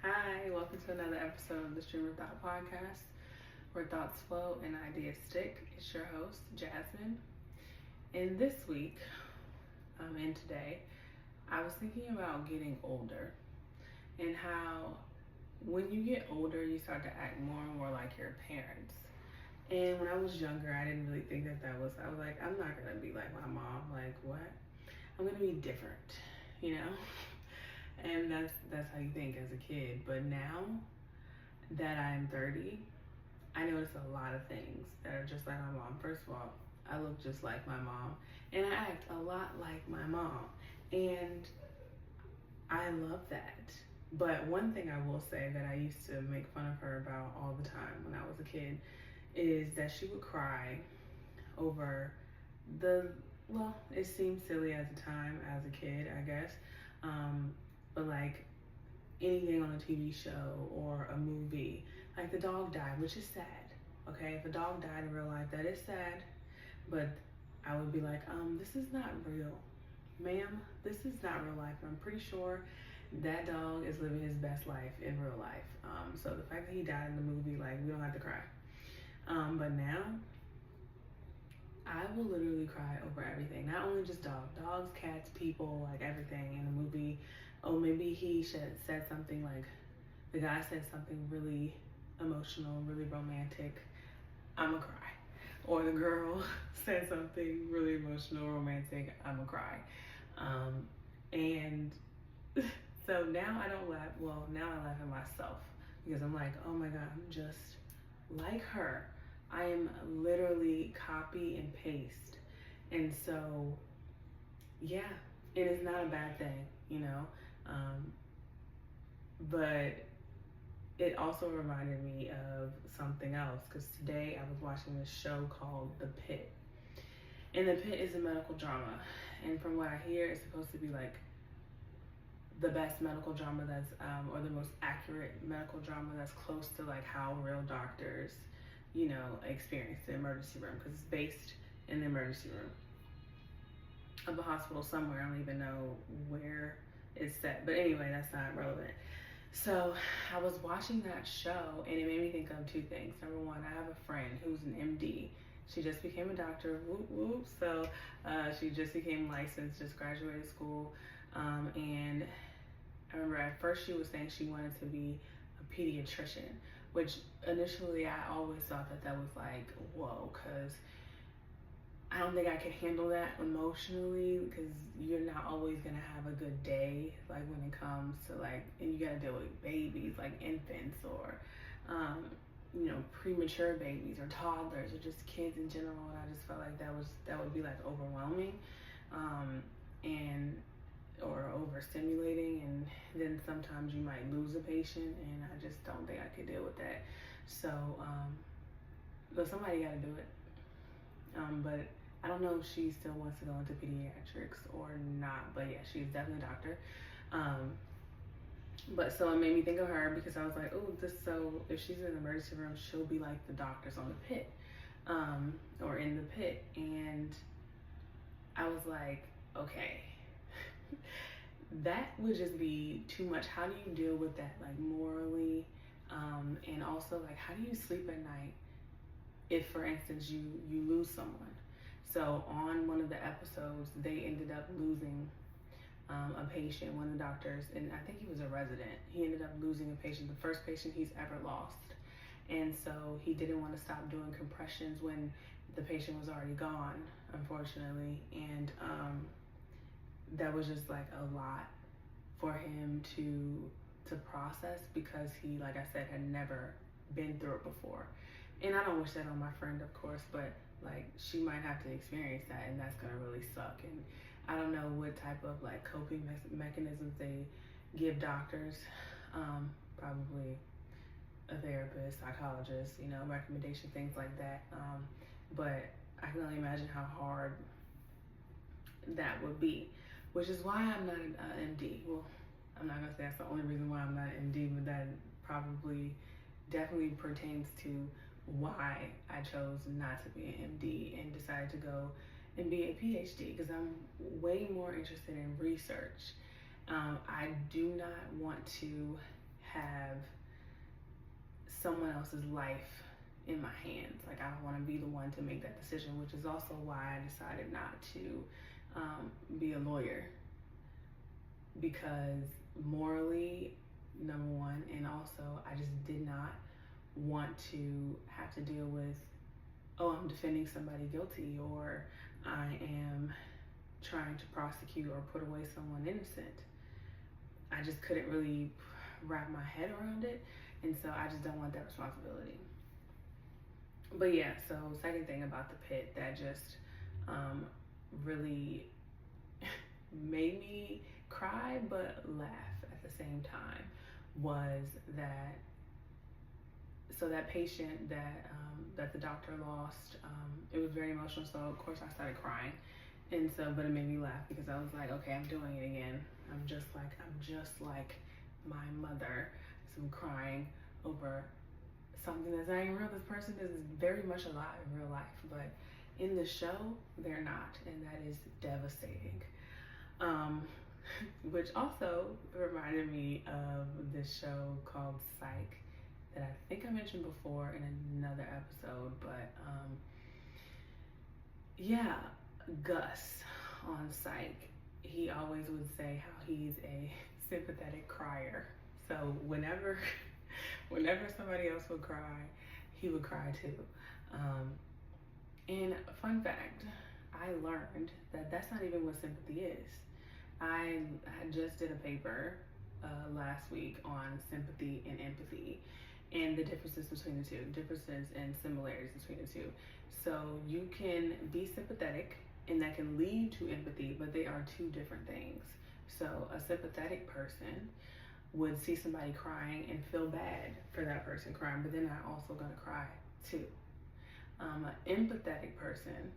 Hi, welcome to another episode of the Stream of Thought podcast, where thoughts flow and ideas stick. It's your host, Jasmine. And this week, and today, I was thinking about getting older and how when you get older, you start to act more and more like your parents. And when I was younger, I didn't really think I was like, I'm not gonna be like my mom. Like, what? I'm gonna be different, you know? And that's how you think as a kid. But now that I'm 30, I notice a lot of things that are just like my mom. First of all, I look just like my mom, and I act a lot like my mom, and I love that. But one thing I will say that I used to make fun of her about all the time when I was a kid is that she would cry over well, it seemed silly at the time as a kid, I guess. But like anything on a TV show or a movie, like the dog died, which is sad. Okay, if a dog died in real life, that is sad. But I would be like, this is not real, ma'am. This is not real life. I'm pretty sure that dog is living his best life in real life. So the fact that he died in the movie, like, we don't have to cry. But now, I will literally cry over everything. Not only just dogs, cats, people, like everything in the movie. Oh, maybe he said something like, the guy said something really emotional, really romantic. I'ma cry. Or the girl said something really emotional, romantic. I'ma cry. And so now I don't laugh. Well, now I laugh at myself because I'm like, oh my God, I'm just like her. I am literally copy and paste. And so, yeah, it is not a bad thing, you know? But it also reminded me of something else because today I was watching this show called The Pit. And The Pit is a medical drama. And from what I hear, it's supposed to be like the best medical drama that's, or the most accurate medical drama that's close to like how real doctors, you know, experience the emergency room because it's based in the emergency room of a hospital somewhere. I don't even know where it's set. But anyway, that's not relevant. So I was watching that show and it made me think of two things. Number one, I have a friend who's an MD. She just became a doctor, whoop, whoop. So she just became licensed, just graduated school. And I remember at first she was saying she wanted to be a pediatrician, which initially I always thought that was like, whoa, because I don't think I could handle that emotionally because you're not always gonna have a good day, like when it comes to like, and you gotta deal with babies, like infants or, you know, premature babies or toddlers or just kids in general. And I just felt like that would be like overwhelming, and or overstimulating, and then sometimes you might lose a patient, and I just don't think I could deal with that. So, but somebody got to do it. But I don't know if she still wants to go into pediatrics or not, but yeah, she's definitely a doctor. But so it made me think of her because I was like, oh, so if she's in the emergency room, she'll be like the doctors on the pit, or in the pit. And I was like, okay, that would just be too much. How do you deal with that, like morally? And also, like, how do you sleep at night if, for instance, you lose someone? So on one of the episodes, they ended up losing a patient, one of the doctors, and I think he was a resident. He ended up losing a patient, the first patient he's ever lost. And so he didn't want to stop doing compressions when the patient was already gone, unfortunately. And that was just like a lot for him to process because he, like I said, had never been through it before. And I don't wish that on my friend, of course, but like she might have to experience that, and that's gonna really suck. And I don't know what type of like coping mechanisms they give doctors. Probably a therapist, psychologist, you know, recommendation, things like that. But I can only imagine how hard that would be, which is why I'm not an MD. Well, I'm not gonna say that's the only reason why I'm not an MD, but that probably definitely pertains to why I chose not to be an MD and decided to go and be a PhD because I'm way more interested in research. I do not want to have someone else's life in my hands. Like, I don't want to be the one to make that decision, which is also why I decided not to be a lawyer, because morally, number one, and also I just did not want to have to deal with, oh, I'm defending somebody guilty, or I am trying to prosecute or put away someone innocent. I just couldn't really wrap my head around it, and so I just don't want that responsibility. But yeah, so second thing about the pit that just really made me cry but laugh at the same time was that, so that patient that the doctor lost, it was very emotional, so of course I started crying. And so, but it made me laugh because I was like, okay, I'm doing it again. I'm just like my mother. So I'm crying over something that's not even real. This person is very much alive in real life, but in the show, they're not, and that is devastating. Which also reminded me of this show called Psych that I think I mentioned before in another episode, but yeah, Gus on Psych, he always would say how he's a sympathetic crier. So whenever somebody else would cry, he would cry too. And fun fact, I learned that that's not even what sympathy is. I just did a paper last week on sympathy and empathy and the differences between the two, differences and similarities between the two. So you can be sympathetic and that can lead to empathy, but they are two different things. So a sympathetic person would see somebody crying and feel bad for that person crying, but they're not also gonna cry too. An empathetic person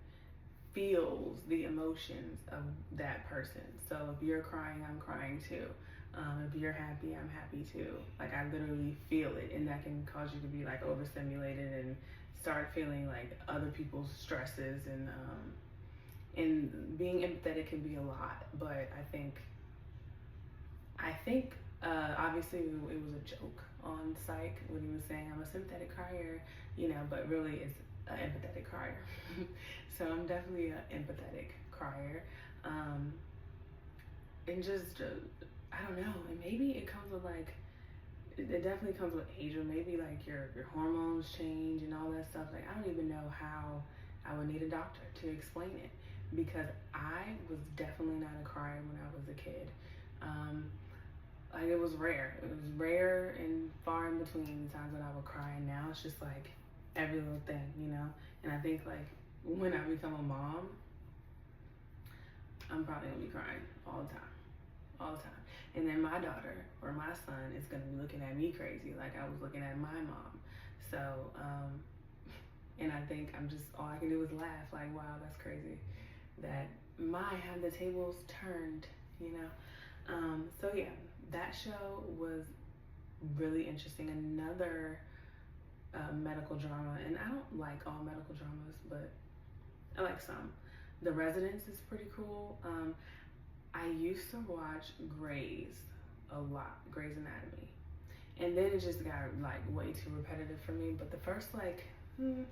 feels the emotions of that person. So if you're crying, I'm crying too. If you're happy, I'm happy too. Like, I literally feel it, and that can cause you to be like overstimulated and start feeling like other people's stresses, and being empathetic can be a lot. But I think obviously it was a joke on Psych when he was saying I'm a sympathetic crier, but really it's an empathetic crier. So I'm definitely an empathetic crier, and just I don't know, and maybe it comes with it definitely comes with age, or maybe like your hormones change and all that stuff. Like, I don't even know how I would need a doctor to explain it, because I was definitely not a crier when I was a kid. Like, it was rare. It was rare and far in between the times that I would cry, and now it's just like every little thing, And I think like when I become a mom, I'm probably gonna be crying all the time. And then my daughter or my son is gonna be looking at me crazy, like I was looking at my mom. So, and I think all I can do is laugh, like, wow, that's crazy that have the tables turned, So yeah, that show was really interesting. Another medical drama, and I don't like all medical dramas, but I like some. The Residence is pretty cool. I used to watch Grey's a lot, Grey's Anatomy, and then it just got like way too repetitive for me. But the first 9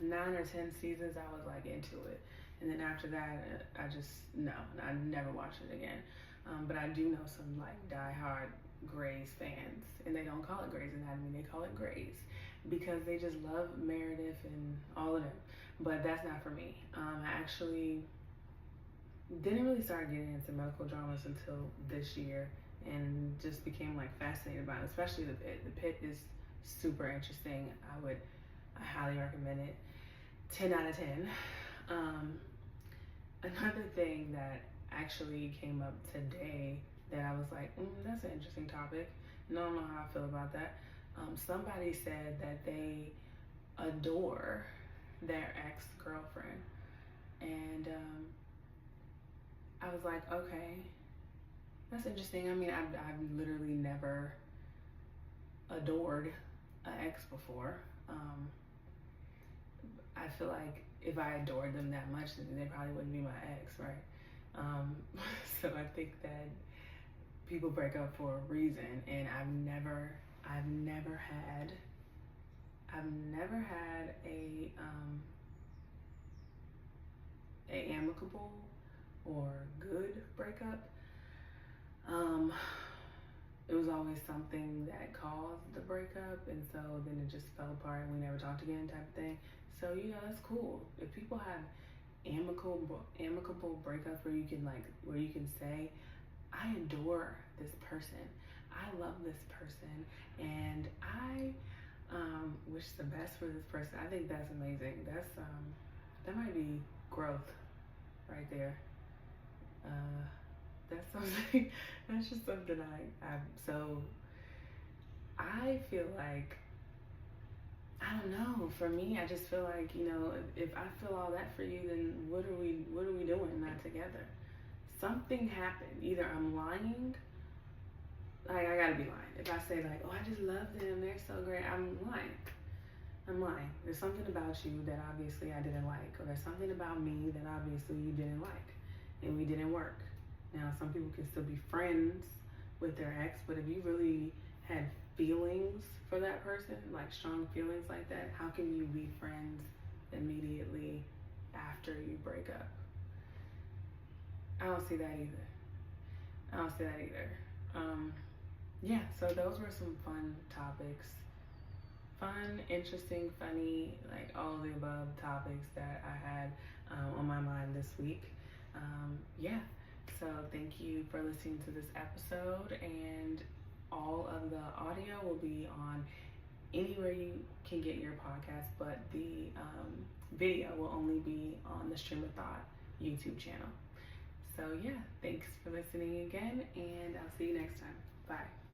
or 10 seasons, I was like into it, and then after that, I never watched it again. But I do know some like diehard Grey's fans, and they don't call it Grey's Anatomy, they call it Grey's, because they just love Meredith and all of them. But that's not for me. I actually didn't really start getting into medical dramas until this year, and just became like fascinated by it, especially The Pit. The Pit is super interesting. I highly recommend it. 10 out of 10. Another thing that actually came up today that I was like, that's an interesting topic, and I don't know how I feel about that. Somebody said that they adore their ex-girlfriend, and I was like, okay, that's interesting. I mean, I've literally never adored an ex before. I feel like if I adored them that much, then they probably wouldn't be my ex, right? So I think that people break up for a reason, and I've never had a amicable or good breakup. It was always something that caused the breakup, and so then it just fell apart and we never talked again, type of thing. So that's cool. If people have amicable breakups where you can say, I adore this person, I love this person, and I wish the best for this person. I think that's amazing. That might be growth right there. That's something. That's just something I feel like, I don't know. For me, I just feel like, if I feel all that for you, then what are we doing not together? Something happened. Either I'm lying. Like, I gotta be lying. If I say like, oh, I just love them, they're so great, I'm lying. There's something about you that obviously I didn't like, or there's something about me that obviously you didn't like, and we didn't work. Now, some people can still be friends with their ex, but if you really had feelings for that person, like strong feelings like that, how can you be friends immediately after you break up? I don't see that either. Yeah, so those were some fun topics. Fun, interesting, funny, like all of the above topics that I had on my mind this week. Yeah, so thank you for listening to this episode, and all of the audio will be on anywhere you can get your podcast, but the video will only be on the Stream of Thought YouTube channel. So yeah, thanks for listening again, and I'll see you next time. Bye.